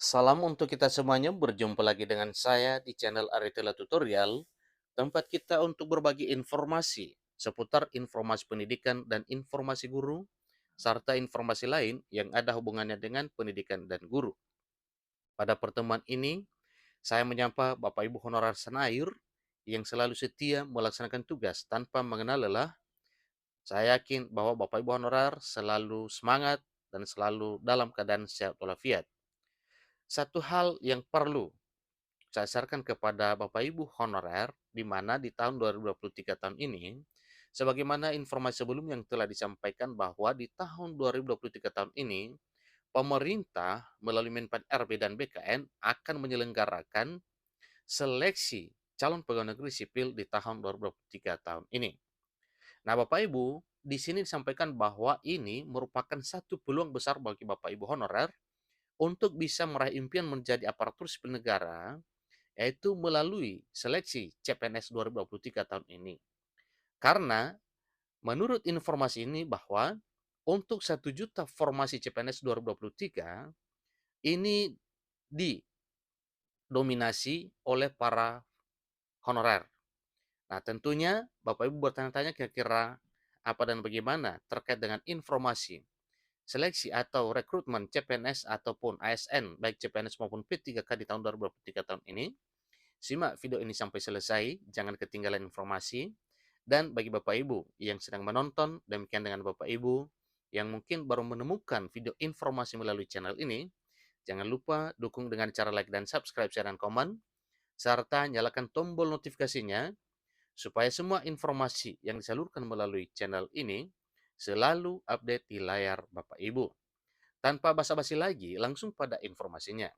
Salam untuk kita semuanya, berjumpa lagi dengan saya di channel Aritela Tutorial, tempat kita untuk berbagi informasi seputar informasi pendidikan dan informasi guru, serta informasi lain yang ada hubungannya dengan pendidikan dan guru. Pada pertemuan ini, saya menyapa Bapak Ibu Honorer Senair yang selalu setia melaksanakan tugas tanpa mengenal lelah. Saya yakin bahwa Bapak Ibu Honorer selalu semangat dan selalu dalam keadaan sehat walafiat. Satu hal yang perlu saya sarankan kepada Bapak Ibu honorer, di mana di tahun 2023 tahun ini, sebagaimana informasi sebelum yang telah disampaikan bahwa di tahun 2023 tahun ini, pemerintah melalui Menpan RB dan BKN akan menyelenggarakan seleksi calon pegawai negeri sipil di tahun 2023 tahun ini. Nah, Bapak Ibu, di sini disampaikan bahwa ini merupakan satu peluang besar bagi Bapak Ibu honorer untuk bisa meraih impian menjadi aparatur sipil negara, yaitu melalui seleksi CPNS 2023 tahun ini. Karena menurut informasi ini bahwa untuk 1 juta formasi CPNS 2023 ini didominasi oleh para honorer. Nah, tentunya Bapak Ibu bertanya-tanya kira-kira apa dan bagaimana terkait dengan informasi seleksi atau rekrutmen CPNS ataupun ASN baik CPNS maupun P3K di tahun 2023 tahun ini. Simak video ini sampai selesai, jangan ketinggalan informasi. Dan bagi Bapak Ibu yang sedang menonton, demikian dengan Bapak Ibu yang mungkin baru menemukan video informasi melalui channel ini, jangan lupa dukung dengan cara like dan subscribe, share, dan komen, serta nyalakan tombol notifikasinya supaya semua informasi yang disalurkan melalui channel ini selalu update di layar Bapak Ibu. Tanpa basa-basi lagi, langsung pada informasinya.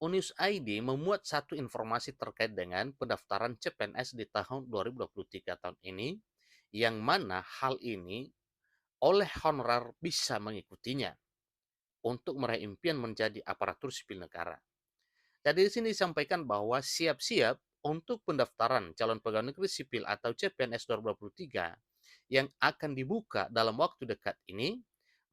Unius ID memuat satu informasi terkait dengan pendaftaran CPNS di tahun 2023 tahun ini, yang mana hal ini oleh honorer bisa mengikutinya untuk meraih impian menjadi aparatur sipil negara. Jadi di sini disampaikan bahwa siap-siap untuk pendaftaran calon pegawai negeri sipil atau CPNS 2023 yang akan dibuka dalam waktu dekat ini,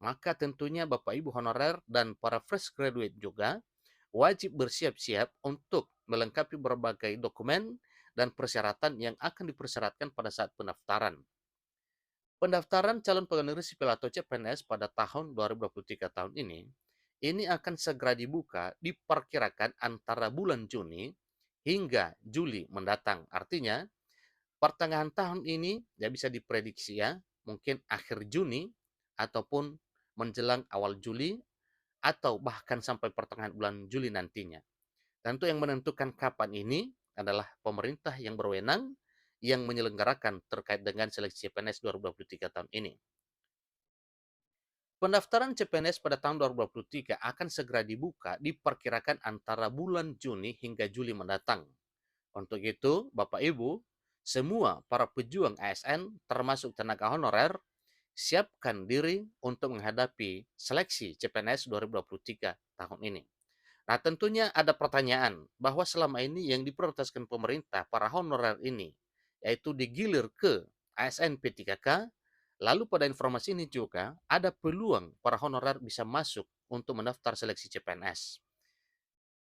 maka tentunya Bapak Ibu honorer dan para fresh graduate juga wajib bersiap-siap untuk melengkapi berbagai dokumen dan persyaratan yang akan dipersyaratkan pada saat pendaftaran. Pendaftaran calon pegawai negeri sipil atau CPNS pada tahun 2023 tahun ini akan segera dibuka diperkirakan antara bulan Juni hingga Juli mendatang. Artinya, pertengahan tahun ini ya bisa diprediksi ya, mungkin akhir Juni ataupun menjelang awal Juli atau bahkan sampai pertengahan bulan Juli nantinya. Tentu yang menentukan kapan ini adalah pemerintah yang berwenang yang menyelenggarakan terkait dengan seleksi CPNS 2023 tahun ini. Pendaftaran CPNS pada tahun 2023 akan segera dibuka diperkirakan antara bulan Juni hingga Juli mendatang. Untuk itu, Bapak Ibu, semua para pejuang ASN termasuk tenaga honorer siapkan diri untuk menghadapi seleksi CPNS 2023 tahun ini. Nah, tentunya ada pertanyaan bahwa selama ini yang diprioritaskan pemerintah para honorer ini yaitu digilir ke ASN P3K, lalu pada informasi ini juga ada peluang para honorer bisa masuk untuk mendaftar seleksi CPNS.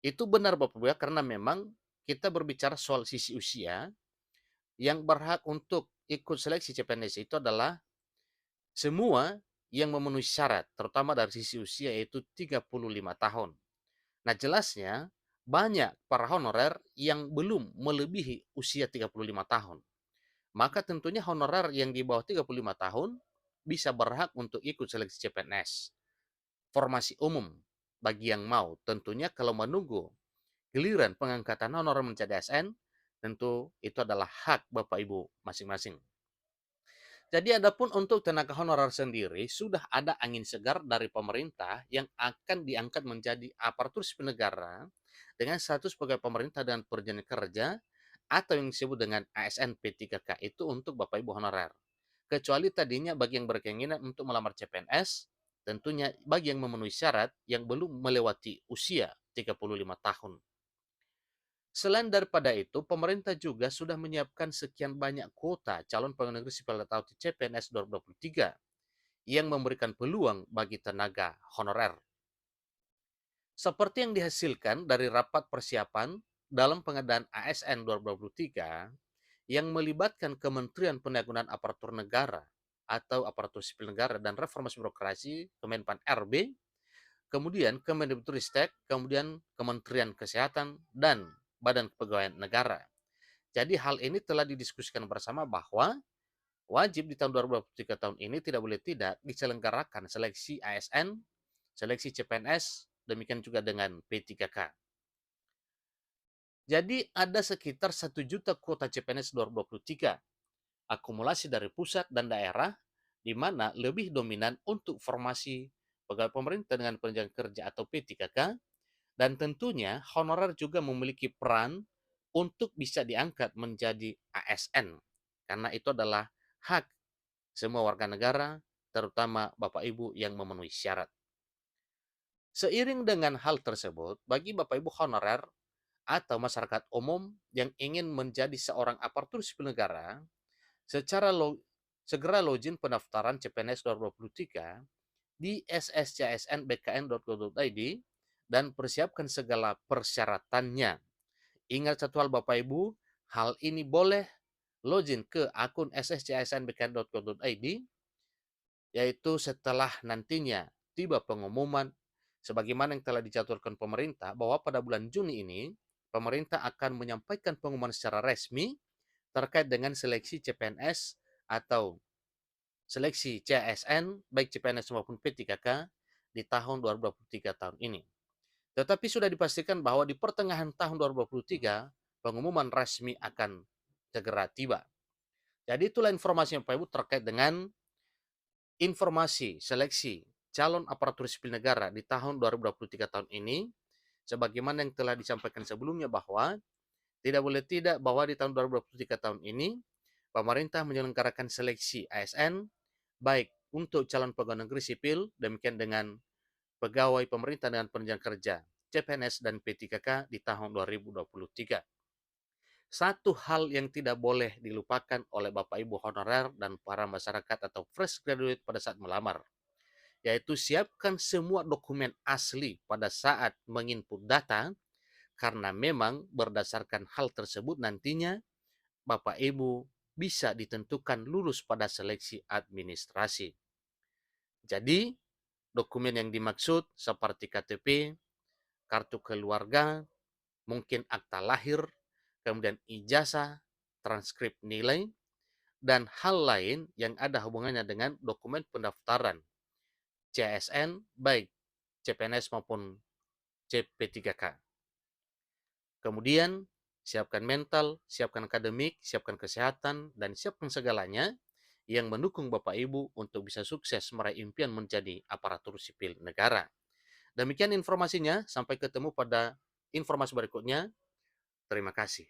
Itu benar Bapak Ibu ya, karena memang kita berbicara soal sisi usia, yang berhak untuk ikut seleksi CPNS itu adalah semua yang memenuhi syarat, terutama dari sisi usia yaitu 35 tahun. Nah, jelasnya banyak para honorer yang belum melebihi usia 35 tahun. Maka tentunya honorer yang di bawah 35 tahun bisa berhak untuk ikut seleksi CPNS. Formasi umum bagi yang mau. Tentunya kalau menunggu giliran pengangkatan honorer menjadi ASN, tentu itu adalah hak Bapak Ibu masing-masing. Jadi adapun untuk tenaga honorer sendiri, sudah ada angin segar dari pemerintah yang akan diangkat menjadi aparatur sipil negara dengan status pegawai pemerintah dan perjanjian kerja atau yang disebut dengan ASN P3K itu untuk Bapak Ibu honorer. Kecuali tadinya bagi yang berkeinginan untuk melamar CPNS, tentunya bagi yang memenuhi syarat yang belum melewati usia 35 tahun. Selain daripada itu, pemerintah juga sudah menyiapkan sekian banyak kuota calon pegawai negeri sipil atau CPNS 2023 yang memberikan peluang bagi tenaga honorer. Seperti yang dihasilkan dari rapat persiapan dalam pengadaan ASN 2023 yang melibatkan Kementerian Pendayagunaan Aparatur Negara atau Aparatur Sipil Negara dan Reformasi Birokrasi Kemenpan RB, kemudian Kemendikbudristek, kemudian Kementerian Kesehatan dan Badan Kepegawaian Negara. Jadi hal ini telah didiskusikan bersama bahwa wajib di tahun 2023 tahun ini tidak boleh tidak diselenggarakan seleksi ASN, seleksi CPNS, demikian juga dengan P3K. Jadi ada sekitar 1 juta kuota CPNS 2023, akumulasi dari pusat dan daerah, di mana lebih dominan untuk formasi pegawai pemerintah dengan penunjang kerja atau P3K, dan tentunya honorer juga memiliki peran untuk bisa diangkat menjadi ASN, karena itu adalah hak semua warga negara, terutama Bapak Ibu yang memenuhi syarat. Seiring dengan hal tersebut, bagi Bapak Ibu honorer atau masyarakat umum yang ingin menjadi seorang aparatur sipil negara, secara segera login pendaftaran CPNS 2023 di sscsnbkn.go.id dan persiapkan segala persyaratannya. Ingat satu hal Bapak Ibu, hal ini boleh login ke akun sscsnbkn.go.id yaitu setelah nantinya tiba pengumuman sebagaimana yang telah dijadwalkan pemerintah bahwa pada bulan Juni ini pemerintah akan menyampaikan pengumuman secara resmi terkait dengan seleksi CPNS atau seleksi CASN baik CPNS maupun P3K di tahun 2023 tahun ini. Tetapi sudah dipastikan bahwa di pertengahan tahun 2023 pengumuman resmi akan segera tiba. Jadi itulah informasi yang Pak Ibu terkait dengan informasi seleksi calon aparatur sipil negara di tahun 2023 tahun ini, sebagaimana yang telah disampaikan sebelumnya bahwa tidak boleh tidak bahwa di tahun 2023 tahun ini pemerintah menyelenggarakan seleksi ASN baik untuk calon pegawai negeri sipil, demikian dengan pegawai pemerintah dengan penunjang kerja CPNS dan P3K di tahun 2023. Satu hal yang tidak boleh dilupakan oleh Bapak Ibu honorer dan para masyarakat atau fresh graduate pada saat melamar, yaitu siapkan semua dokumen asli pada saat menginput data, karena memang berdasarkan hal tersebut nantinya Bapak Ibu bisa ditentukan lulus pada seleksi administrasi. Jadi, dokumen yang dimaksud seperti KTP, kartu keluarga, mungkin akta lahir, kemudian ijazah, transkrip nilai, dan hal lain yang ada hubungannya dengan dokumen pendaftaran CSN baik CPNS maupun CP3K. Kemudian siapkan mental, siapkan akademik, siapkan kesehatan, dan siapkan segalanya yang mendukung Bapak Ibu untuk bisa sukses meraih impian menjadi aparatur sipil negara. Demikian informasinya, sampai ketemu pada informasi berikutnya. Terima kasih.